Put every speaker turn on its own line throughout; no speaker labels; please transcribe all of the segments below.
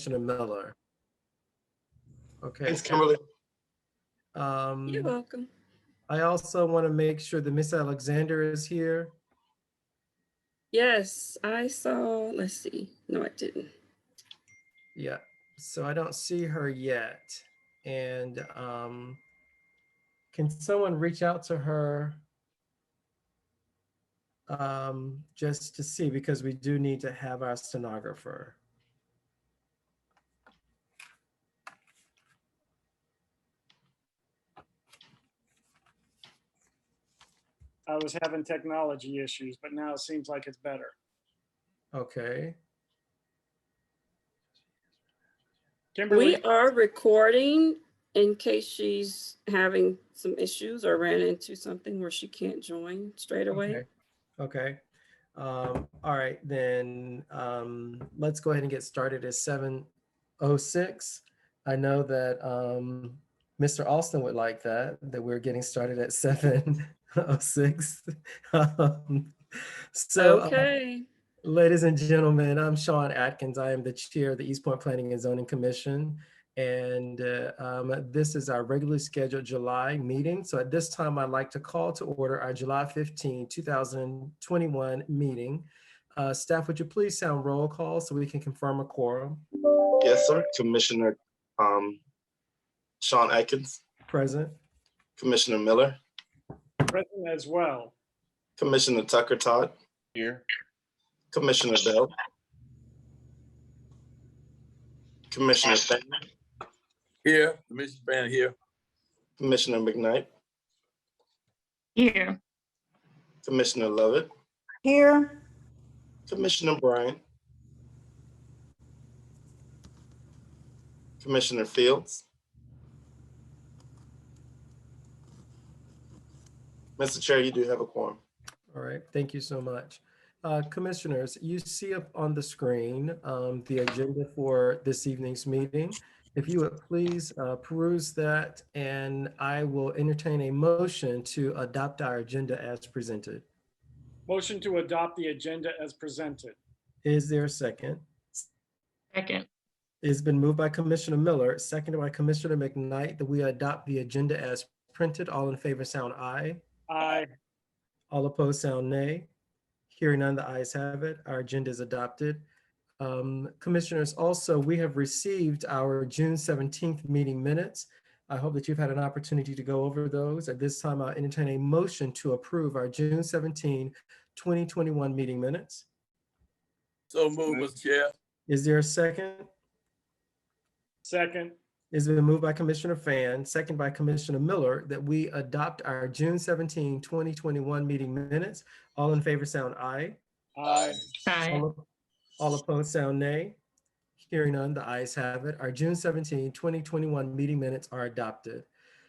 Commissioner Miller. Okay.
Thanks, Kimberly.
You're welcome.
I also want to make sure that Miss Alexander is here.
Yes, I saw, let's see. No, I didn't.
Yeah, so I don't see her yet. And can someone reach out to her just to see, because we do need to have our stenographer.
I was having technology issues, but now it seems like it's better.
Okay.
Kimberly,
We are recording in case she's having some issues or ran into something where she can't join straight away.
Okay. All right, then let's go ahead and get started at 7:06. I know that Mr. Alston would like that we're getting started at 7:06.
Okay.
Ladies and gentlemen, I'm Sean Atkins. I am the chair of the East Point Planning and Zoning Commission. And this is our regularly scheduled July meeting. So at this time, I'd like to call to order our July 15, 2021 meeting. Staff, would you please sound roll call so we can confirm a quorum?
Yes, sir. Commissioner Sean Atkins.
Present.
Commissioner Miller.
present as well.
Commissioner Tucker Todd.
Here.
Commissioner Bell. Commissioner Fan.
Here. Commissioner Fan here.
Commissioner McKnight.
Here.
Commissioner Lovett.
Here.
Commissioner Bryant. Commissioner Fields. Mr. Chair, you do have a quorum.
All right, thank you so much. Commissioners, you see up on the screen the agenda for this evening's meeting. If you would please peruse that, and I will entertain a motion to adopt our agenda as presented.
Motion to adopt the agenda as presented.
Is there a second?
Second.
It's been moved by Commissioner Miller, seconded by Commissioner McKnight, that we adopt the agenda as printed. All in favor sound aye.
Aye.
All opposed sound nay. Hearing none, the ayes have it. Our agenda is adopted. Commissioners, also, we have received our June 17th meeting minutes. I hope that you've had an opportunity to go over those. At this time, I'll entertain a motion to approve our June 17, 2021 meeting minutes.
So move, Mr. Chair.
Is there a second?
Second.
It's been moved by Commissioner Fan, second by Commissioner Miller, that we adopt our June 17, 2021 meeting minutes. All in favor sound aye.
Aye.
Aye.
All opposed sound nay. Hearing none, the ayes have it. Our June 17, 2021 meeting minutes are adopted.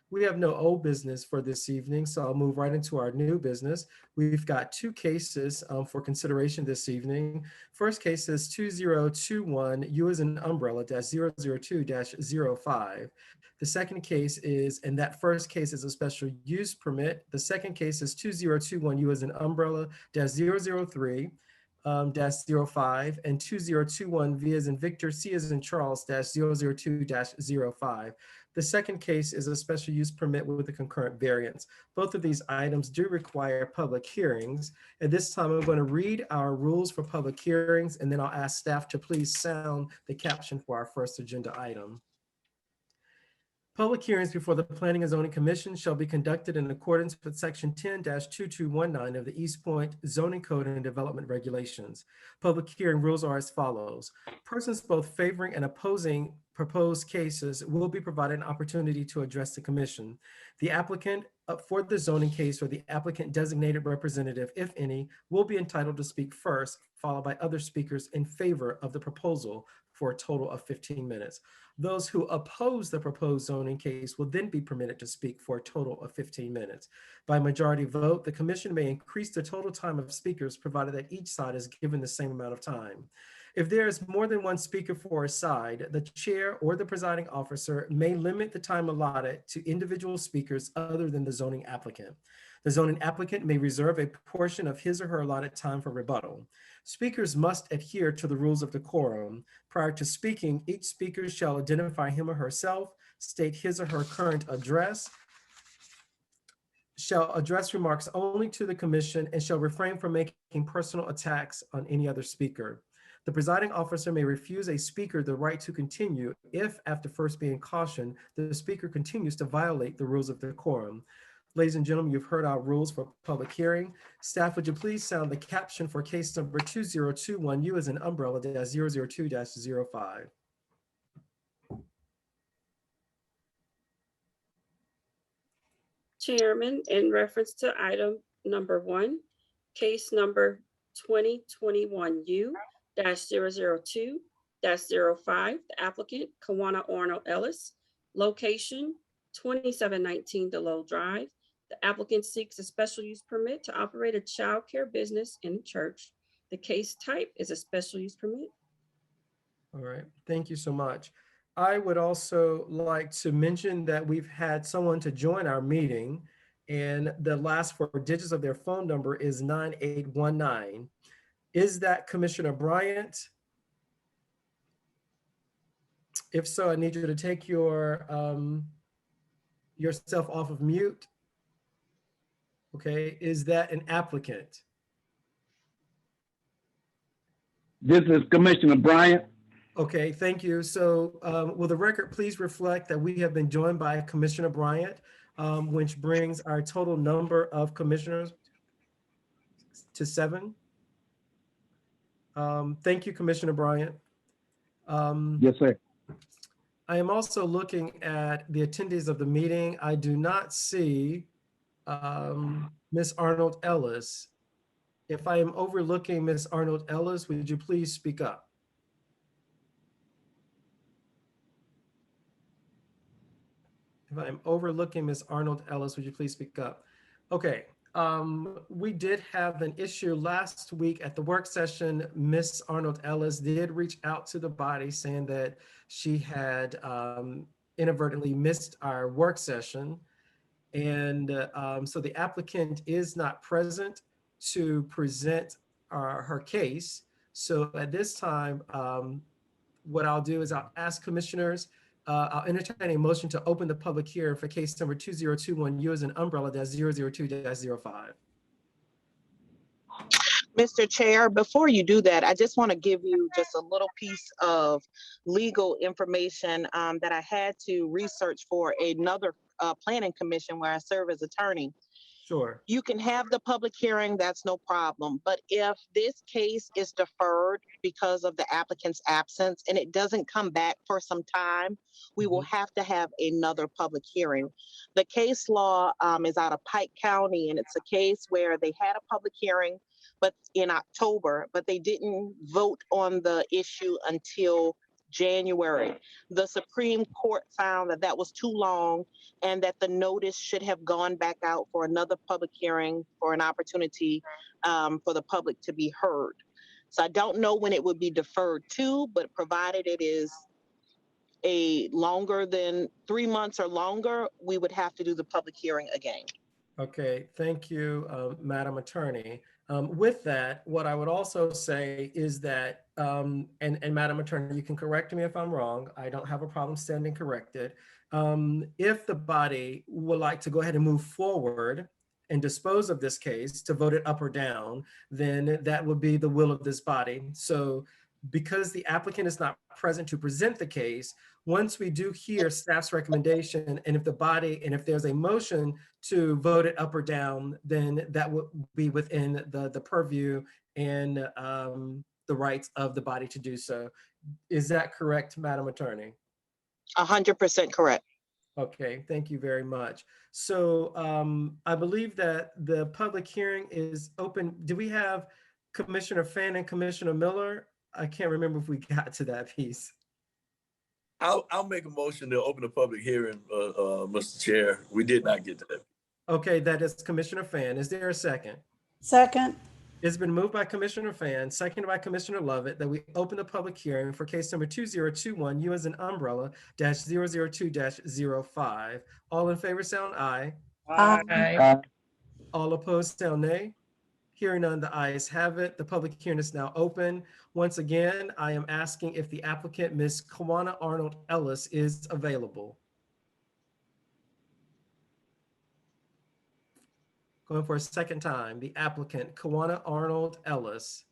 We have no old business for this evening, so I'll move right into our new business. We've got two cases for consideration this evening. First case is 2021 U as in umbrella -002-05. The second case is, and that first case is a special use permit. The second case is 2021 U as in umbrella -003. -05 and 2021 V as in Victor, C as in Charles -002-05. The second case is a special use permit with a concurrent variance. Both of these items do require public hearings. At this time, I'm going to read our rules for public hearings, and then I'll ask staff to please sound the caption for our first agenda item. Public hearings before the Planning and Zoning Commission shall be conducted in accordance with Section 10-2219 of the East Point Zoning Code and Development Regulations. Public hearing rules are as follows. Persons both favoring and opposing proposed cases will be provided an opportunity to address the commission. The applicant for the zoning case or the applicant designated representative, if any, will be entitled to speak first, followed by other speakers in favor of the proposal for a total of 15 minutes. Those who oppose the proposed zoning case will then be permitted to speak for a total of 15 minutes. By majority vote, the commission may increase the total time of speakers provided that each side is given the same amount of time. If there is more than one speaker for a side, the chair or the presiding officer may limit the time allotted to individual speakers other than the zoning applicant. The zoning applicant may reserve a portion of his or her allotted time for rebuttal. Speakers must adhere to the rules of decorum. Prior to speaking, each speaker shall identify him or herself, state his or her current address, shall address remarks only to the commission, and shall refrain from making personal attacks on any other speaker. The presiding officer may refuse a speaker the right to continue if, after first being cautioned, the speaker continues to violate the rules of decorum. Ladies and gentlemen, you've heard our rules for public hearing. Staff, would you please sound the caption for case number 2021U as an umbrella -002-05.
Chairman, in reference to item number 1, case number 2021U-002-05, the applicant, Kawana Arnold Ellis, location 2719 DeLowe Drive. The applicant seeks a special use permit to operate a childcare business in a church. The case type is a special use permit.
All right, thank you so much. I would also like to mention that we've had someone to join our meeting, and the last 4 digits of their phone number is 9819. Is that Commissioner Bryant? If so, I need you to take yourself off of mute. Okay, is that an applicant?
This is Commissioner Bryant.
Okay, thank you. So will the record please reflect that we have been joined by Commissioner Bryant, which brings our total number of commissioners to 7. Thank you, Commissioner Bryant.
Yes, sir.
I am also looking at the attendees of the meeting. I do not see Ms. Arnold Ellis. If I am overlooking Ms. Arnold Ellis, would you please speak up? If I'm overlooking Ms. Arnold Ellis, would you please speak up? Okay, we did have an issue last week at the work session. Ms. Arnold Ellis did reach out to the body saying that she had inadvertently missed our work session. And so the applicant is not present to present her case. So at this time, what I'll do is I'll ask commissioners, I'll entertain a motion to open the public hearing for case number 2021U as an umbrella -002-05.
Mr. Chair, before you do that, I just want to give you just a little piece of legal information that I had to research for another planning commission where I serve as attorney.
Sure.
You can have the public hearing, that's no problem. But if this case is deferred because of the applicant's absence and it doesn't come back for some time, we will have to have another public hearing. The case law is out of Pike County, and it's a case where they had a public hearing but in October, but they didn't vote on the issue until January. The Supreme Court found that that was too long and that the notice should have gone back out for another public hearing for an opportunity for the public to be heard. So I don't know when it would be deferred to, but provided it is a longer than 3 months or longer, we would have to do the public hearing again.
Okay, thank you, Madam Attorney. With that, what I would also say is that, and Madam Attorney, you can correct me if I'm wrong. I don't have a problem standing corrected. If the body would like to go ahead and move forward and dispose of this case to vote it up or down, then that would be the will of this body. So because the applicant is not present to present the case, once we do hear staff's recommendation, and if the body, and if there's a motion to vote it up or down, then that would be within the purview and the rights of the body to do so. Is that correct, Madam Attorney?
100% correct.
Okay, thank you very much. So I believe that the public hearing is open. Do we have Commissioner Fan and Commissioner Miller? I can't remember if we got to that piece.
I'll make a motion to open the public hearing, Mr. Chair. We did not get to that.
Okay, that is Commissioner Fan. Is there a second?
Second.
It's been moved by Commissioner Fan, seconded by Commissioner Lovett, that we open the public hearing for case number 2021U as an umbrella -002-05. All in favor, sound aye.
Aye.
All opposed, say nay. Hearing none, the ayes have it. The public hearing is now open. Once again, I am asking if the applicant, Ms. Kawana Arnold Ellis, is available. Going for a second time, the applicant, Kawana Arnold Ellis.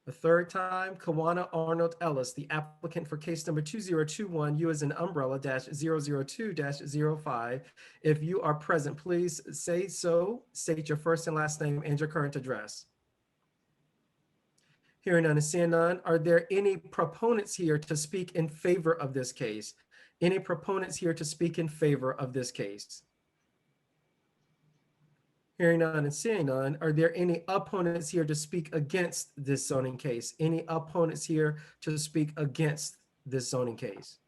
The third time, Kawana Arnold Ellis, the applicant for case number 2021, U as in umbrella -002-05. If you are present, please say so, state your first and last name and your current address. Hearing none and seeing none, are there any proponents here to speak in favor of this case? Any proponents here to speak in favor of this case? Hearing none and seeing none, are there any opponents here to speak against this zoning case? Any opponents here to speak against this zoning case?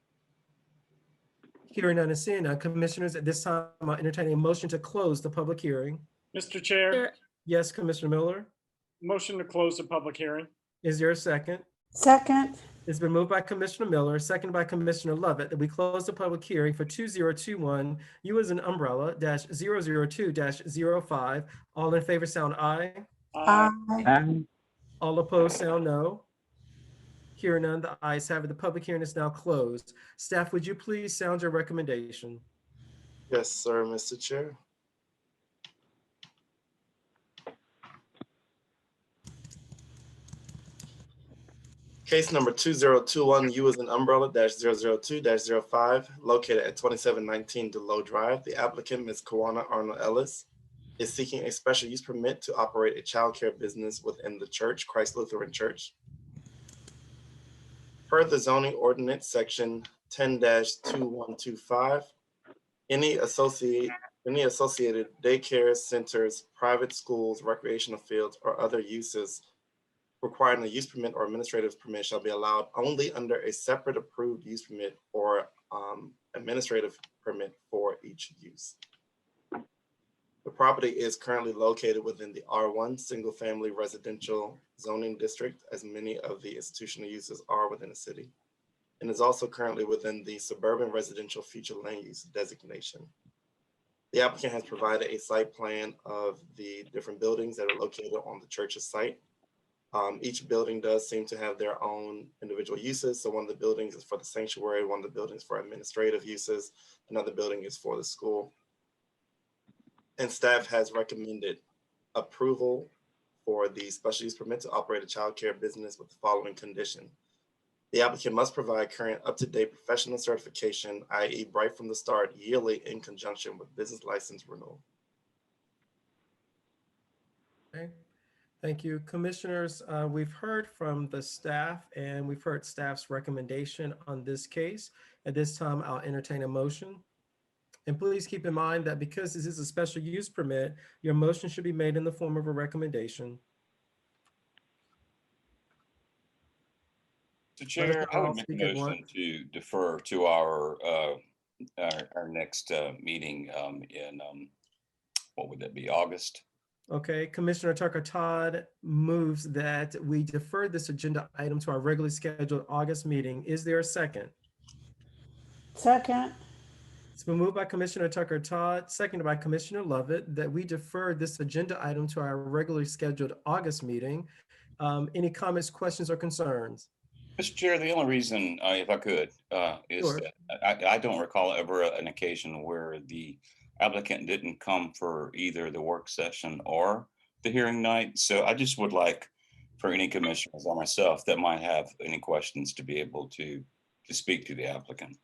Hearing none and seeing none, commissioners, at this time, I'll entertain a motion to close the public hearing.
Mr. Chair,
Chair,
Yes, Commissioner Miller,
motion to close the public hearing.
is there a second?
Second.
It's been moved by Commissioner Miller, seconded by Commissioner Lovett, that we close the public hearing for 2021, U as an umbrella -002-05. All in favor, sound aye.
Aye.
Aye.
All opposed, sound no. Hearing none, the ayes have it. The public hearing is now closed. Staff, would you please sound your recommendation?
Yes, sir, Mr. Chair. Case number 2021, U as an umbrella -002-05, located at 2719 DeLoe Drive. The applicant, Ms. Kawana Arnold Ellis, is seeking a special use permit to operate a childcare business within the church, Christ Lutheran Church. Per the zoning ordinance, section 10-2125, any associated daycare centers, private schools, recreational fields, or other uses requiring a use permit or administrative permit shall be allowed only under a separate approved use permit or administrative permit for each use. The property is currently located within the R1 single family residential zoning district, as many of the institutional uses are within the city, and is also currently within the suburban residential future land use designation. The applicant has provided a site plan of the different buildings that are located on the church's site. Each building does seem to have their own individual uses. So one of the buildings is for the sanctuary, one of the buildings for administrative uses, another building is for the school. And staff has recommended approval for the special use permit to operate a childcare business with the following condition. The applicant must provide current up-to-date professional certification, i.e. right from the start, yearly in conjunction with business license renewal.
Okay. Thank you, commissioners. We've heard from the staff and we've heard staff's recommendation on this case. At this time, I'll entertain a motion. And please keep in mind that because this is a special use permit, your motion should be made in the form of a recommendation.
Mr. Chair, I would make a
Speak at
motion to defer to our next meeting in, what would that be, August?
Okay, Commissioner Tucker Todd moves that we defer this agenda item to our regularly scheduled August meeting. Is there a second?
Second.
It's been moved by Commissioner Tucker Todd, seconded by Commissioner Lovett, that we defer this agenda item to our regularly scheduled August meeting. Any comments, questions, or concerns?
Mr. Chair, the only reason, if I could, is
Sure.
that I don't recall ever an occasion where the applicant didn't come for either the work session or the hearing night. So I just would like for any commissioners or myself that might have any questions to be able to speak to the applicant.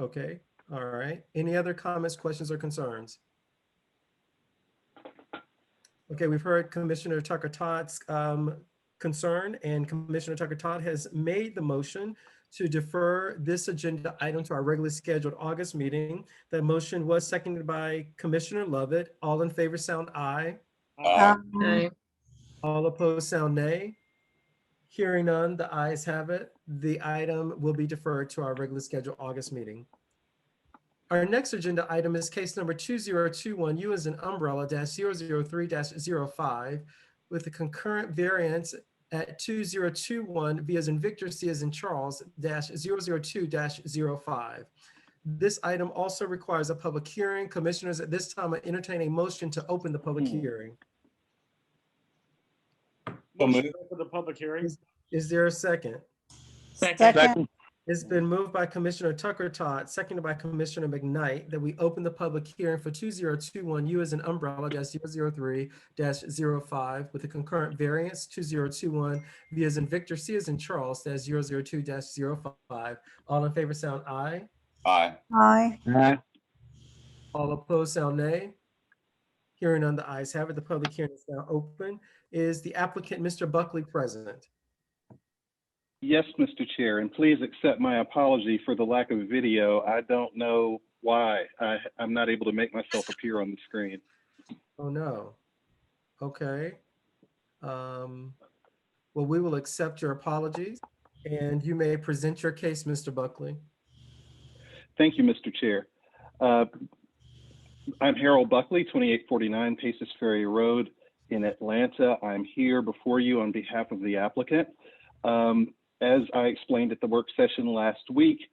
Okay, all right. Any other comments, questions, or concerns? Okay, we've heard Commissioner Tucker Todd's concern, and Commissioner Tucker Todd has made the motion to defer this agenda item to our regularly scheduled August meeting. That motion was seconded by Commissioner Lovett. All in favor sound aye.
Aye.
All opposed sound nay. Hearing none, the ayes have it. The item will be deferred to our regularly scheduled August meeting. Our next agenda item is case number 2021, U as an umbrella -003-05, with the concurrent variance at 2021, V as in Victor, C as in Charles, -002-05. This item also requires a public hearing. Commissioners, at this time, I entertain a motion to open the public hearing.
So
Motion
moved.
for the public hearing.
Is there a second?
Second.
It's been moved by Commissioner Tucker Todd, seconded by Commissioner McKnight, that we open the public hearing for 2021 U as an umbrella -003-05 with a concurrent variance 2021 V as in Victor, C as in Charles -002-05. All in favor sound aye.
Aye.
Aye.
Aye.
All opposed sound nay. Hearing none, the ayes have it. The public hearing is now open. Is the applicant, Mr. Buckley, present?
Yes, Mr. Chair, and please accept my apology for the lack of video. I don't know why. I'm not able to make myself appear on the screen.
Oh, no. Okay. Well, we will accept your apologies, and you may present your case, Mr. Buckley.
Thank you, Mr. Chair. I'm Harold Buckley, 2849 Paces Ferry Road in Atlanta. I'm here before you on behalf of the applicant. As I explained at the work session last week,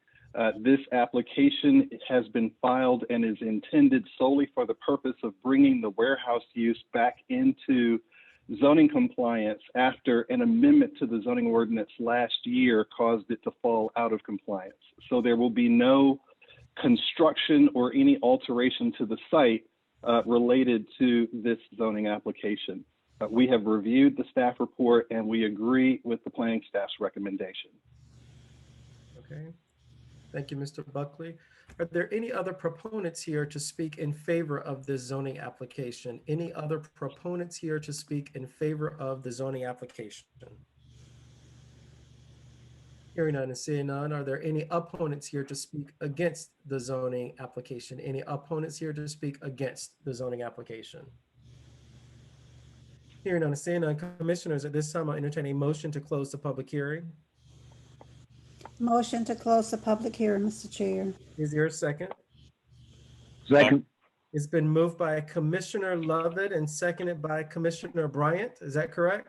this application has been filed and is intended solely for the purpose of bringing the warehouse use back into zoning compliance after an amendment to the zoning ordinance last year caused it to fall out of compliance. So there will be no construction or any alteration to the site related to this zoning application. We have reviewed the staff report and we agree with the planning staff's recommendation.
Okay. Thank you, Mr. Buckley. Are there any other proponents here to speak in favor of this zoning application? Any other proponents here to speak in favor of the zoning application? Hearing none and seeing none, are there any opponents here to speak against the zoning application? Any opponents here to speak against the zoning application? Hearing none and seeing none, commissioners, at this time, I'll entertain a motion to close the public hearing.
Motion to close the public hearing, Mr. Chair.
Is there a second?
Second.
It's been moved by Commissioner Lovett and seconded by Commissioner Bryant. Is that correct?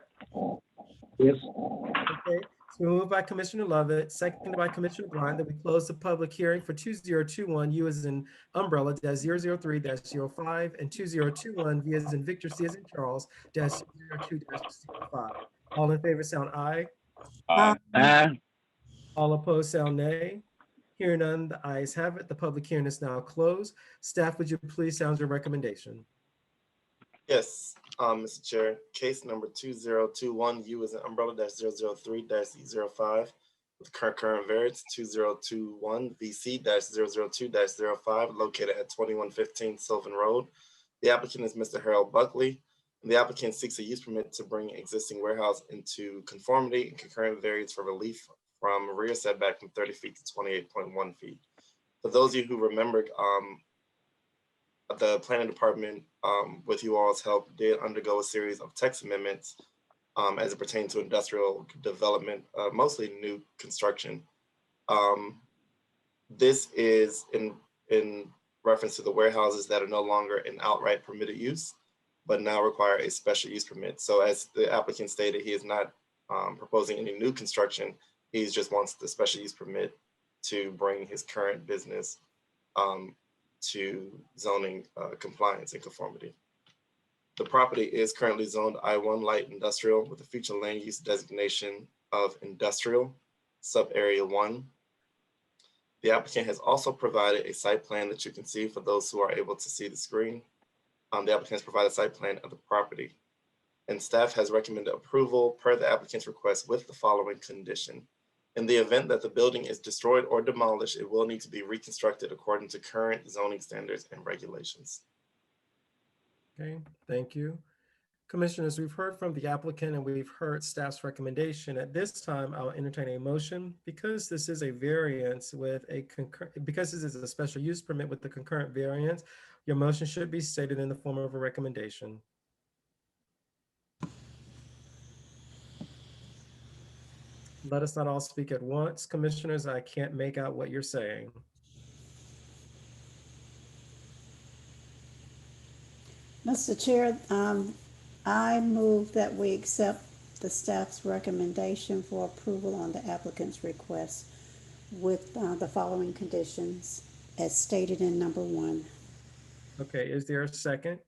Yes.
Okay. So moved by Commissioner Lovett, seconded by Commissioner Bryant, that we close the public hearing for 2021 U as in umbrella -003-05 and 2021 V as in Victor, C as in Charles -002-05. All in favor sound aye.
Aye.
Aye.
All opposed sound nay. Hearing none, the ayes have it. The public hearing is now closed. Staff, would you please sound your recommendation?
Yes, Mr. Chair, case number 2021 U as an umbrella -003-05 with current variance 2021 VC -002-05 located at 2115 Sylvan Road. The applicant is Mr. Harold Buckley. And the applicant seeks a use permit to bring existing warehouse into conformity and concurrent variance for relief from rear setback from 30 feet to 28.1 feet. For those of you who remembered, the planning department, with you all's help, did undergo a series of text amendments as it pertains to industrial development, mostly new construction. This is in reference to the warehouses that are no longer an outright permitted use, but now require a special use permit. So as the applicant stated, he is not proposing any new construction. He just wants the special use permit to bring his current business to zoning compliance and conformity. The property is currently zoned I-1 light industrial with a future land use designation of industrial, sub-area 1. The applicant has also provided a site plan that you can see for those who are able to see the screen. The applicant has provided a site plan of the property, and staff has recommended approval per the applicant's request with the following condition. In the event that the building is destroyed or demolished, it will need to be reconstructed according to current zoning standards and regulations.
Okay, thank you. Commissioners, we've heard from the applicant and we've heard staff's recommendation. At this time, I'll entertain a motion because this is a variance with a because this is a special use permit with the concurrent variance. Your motion should be stated in the form of a recommendation. Let us not all speak at once. Commissioners, I can't make out what you're saying.
Mr. Chair, I move that we accept the staff's recommendation for approval on the applicant's request with the following conditions. as stated in number 1.
Okay, is there a second?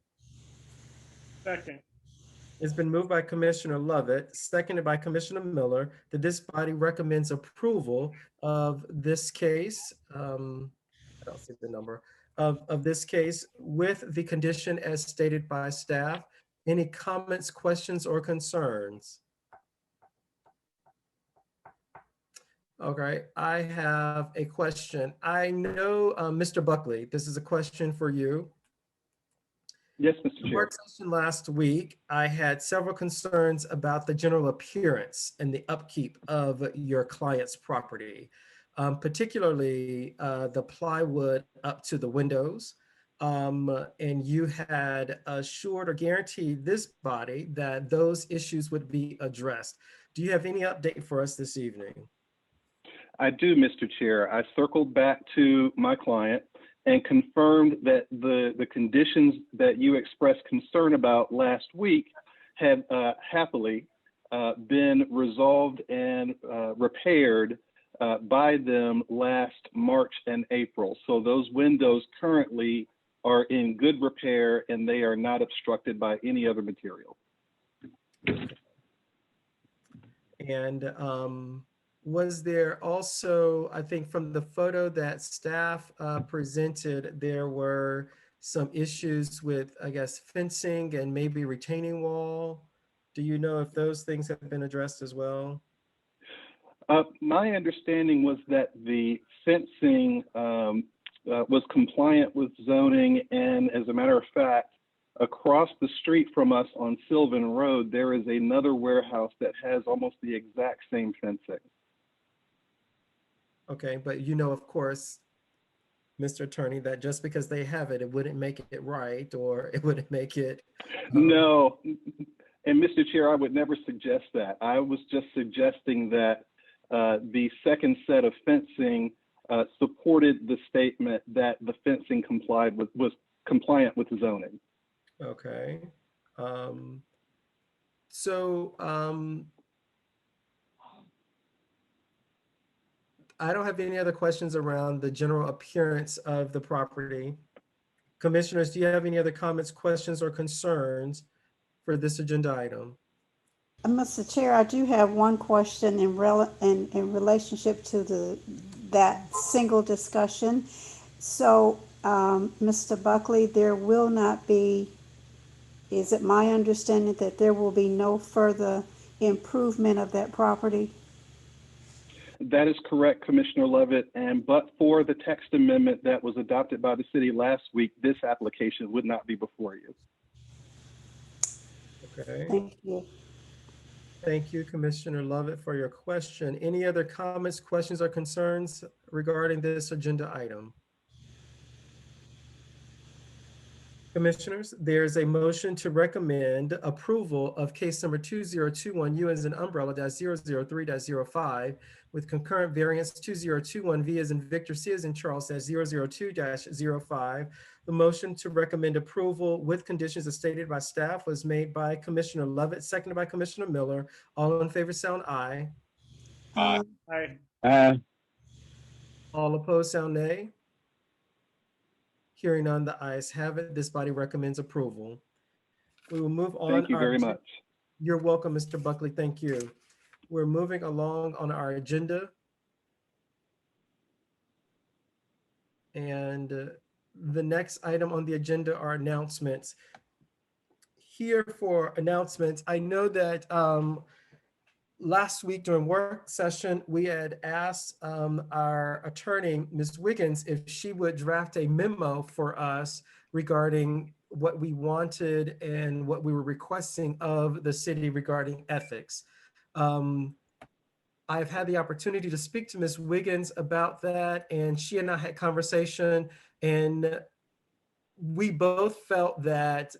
Second.
It's been moved by Commissioner Lovett, seconded by Commissioner Miller, that this body recommends approval of this case. I don't see the number of this case with the condition as stated by staff. Any comments, questions, or concerns? Okay, I have a question. I know, Mr. Buckley, this is a question for you.
Yes, Mr.
The
Chair.
work session last week, I had several concerns about the general appearance and the upkeep of your client's property, particularly the plywood up to the windows. And you had assured or guaranteed this body that those issues would be addressed. Do you have any update for us this evening?
I do, Mr. Chair. I circled back to my client and confirmed that the conditions that you expressed concern about last week had happily been resolved and repaired by them last March and April. So those windows currently are in good repair and they are not obstructed by any other material.
And was there also, I think from the photo that staff presented, there were some issues with, I guess, fencing and maybe retaining wall? Do you know if those things have been addressed as well?
My understanding was that the fencing was compliant with zoning, and as a matter of fact, across the street from us on Sylvan Road, there is another warehouse that has almost the exact same fencing.
Okay, but you know, of course, Mr. Attorney, that just because they have it, it wouldn't make it right, or it wouldn't make it.
No, and Mr. Chair, I would never suggest that. I was just suggesting that the second set of fencing supported the statement that the fencing was compliant with zoning.
Okay. I don't have any other questions around the general appearance of the property. Commissioners, do you have any other comments, questions, or concerns for this agenda item?
Mr. Chair, I do have one question in relationship to that single discussion. So, Mr. Buckley, there will not be, is it my understanding that there will be no further improvement of that property?
That is correct, Commissioner Lovett, but for the text amendment that was adopted by the city last week, this application would not be before you.
Okay.
Thank you.
Thank you, Commissioner Lovett, for your question. Any other comments, questions, or concerns regarding this agenda item? Commissioners, there's a motion to recommend approval of case number 2021 U as in umbrella -003-05 with concurrent variance 2021 V as in Victor, C as in Charles -002-05. The motion to recommend approval with conditions as stated by staff was made by Commissioner Lovett, seconded by Commissioner Miller. All in favor, sound aye.
Aye.
Aye.
All opposed, sound nay. Hearing none, the ayes have it. This body recommends approval. We will move on.
Thank you very much.
You're welcome, Mr. Buckley. Thank you. We're moving along on our agenda. And the next item on the agenda are announcements. Here for announcements, I know that last week during work session, we had asked our attorney, Ms. Wiggins, if she would draft a memo for us regarding what we wanted and what we were requesting of the city regarding ethics. I've had the opportunity to speak to Ms. Wiggins about that, and she and I had conversation, and we both felt that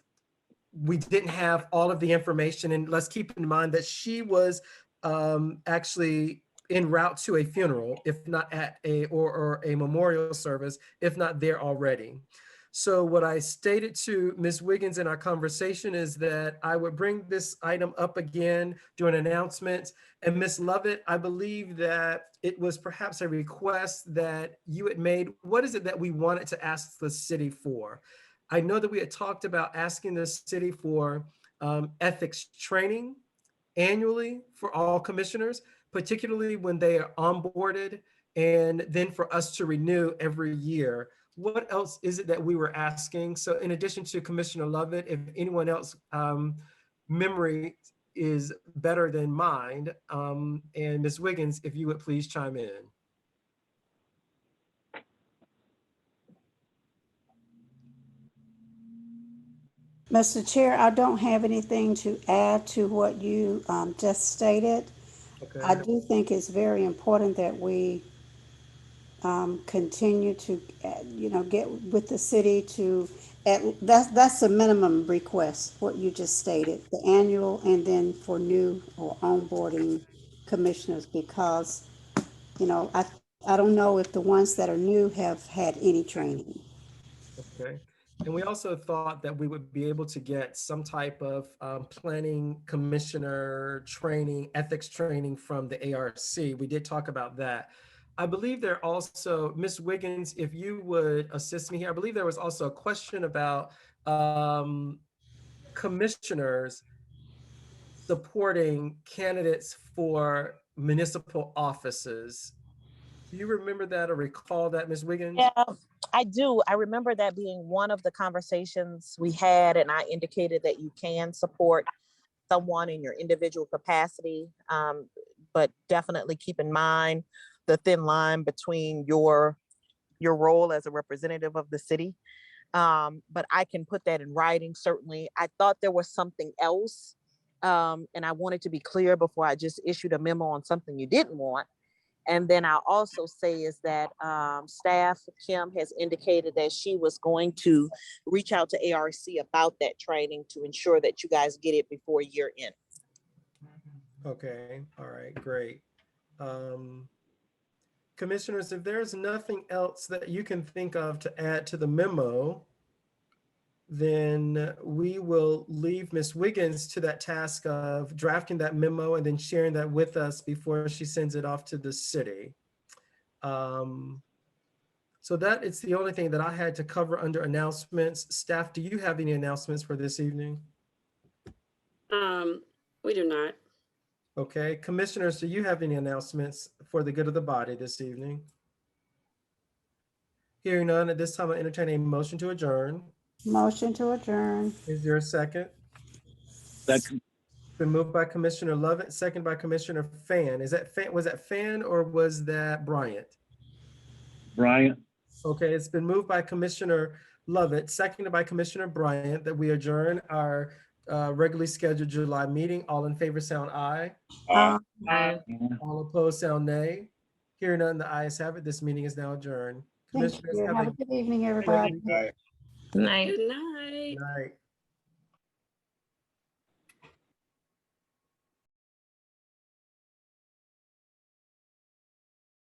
we didn't have all of the information. And let's keep in mind that she was actually en route to a funeral, if not at or a memorial service, if not there already. So what I stated to Ms. Wiggins in our conversation is that I would bring this item up again during announcements. And Ms. Lovett, I believe that it was perhaps a request that you had made. What is it that we wanted to ask the city for? I know that we had talked about asking the city for ethics training annually for all commissioners, particularly when they are onboarded, and then for us to renew every year. What else is it that we were asking? So in addition to Commissioner Lovett, if anyone else memory is better than mine, and Ms. Wiggins, if you would please chime in.
Mr. Chair, I don't have anything to add to what you just stated. I
Okay.
do think it's very important that we continue to, get with the city to, that's the minimum request, what you just stated, the annual, and then for new or onboarding commissioners, because, I don't know if the ones that are new have had any training.
Okay. And we also thought that we would be able to get some type of planning commissioner training, ethics training from the ARC. We did talk about that. I believe there also, Ms. Wiggins, if you would assist me here, I believe there was also a question about commissioners supporting candidates for municipal offices. Do you remember that or recall that, Ms. Wiggins?
Yeah, I do. I remember that being one of the conversations we had, and I indicated that you can support someone in your individual capacity, but definitely keep in mind the thin line between your role as a representative of the city. But I can put that in writing, certainly. I thought there was something else, and I wanted to be clear before I just issued a memo on something you didn't want. And then I'll also say is that staff, Kim, has indicated that she was going to reach out to ARC about that training to ensure that you guys get it before year end.
Okay, all right, great. Commissioners, if there's nothing else that you can think of to add to the memo, then we will leave Ms. Wiggins to that task of drafting that memo and then sharing that with us before she sends it off to the city. So that is the only thing that I had to cover under announcements. Staff, do you have any announcements for this evening?
We do not.
Okay, commissioners, do you have any announcements for the good of the body this evening? Hearing none, at this time I entertain a motion to adjourn.
Motion to adjourn.
Is there a second?
Second.
Been moved by Commissioner Lovett, second by Commissioner Fan. Is that Fan? Was that Fan or was that Bryant?
Bryant.
Okay, it's been moved by Commissioner Lovett, seconded by Commissioner Bryant, that we adjourn our regularly scheduled July meeting. All in favor sound aye.
Aye.
All opposed sound nay. Hearing none, the ayes have it. This meeting is now adjourned.
Thank
Commissioners,
you. Have a good evening, everybody.
Good night.
good night.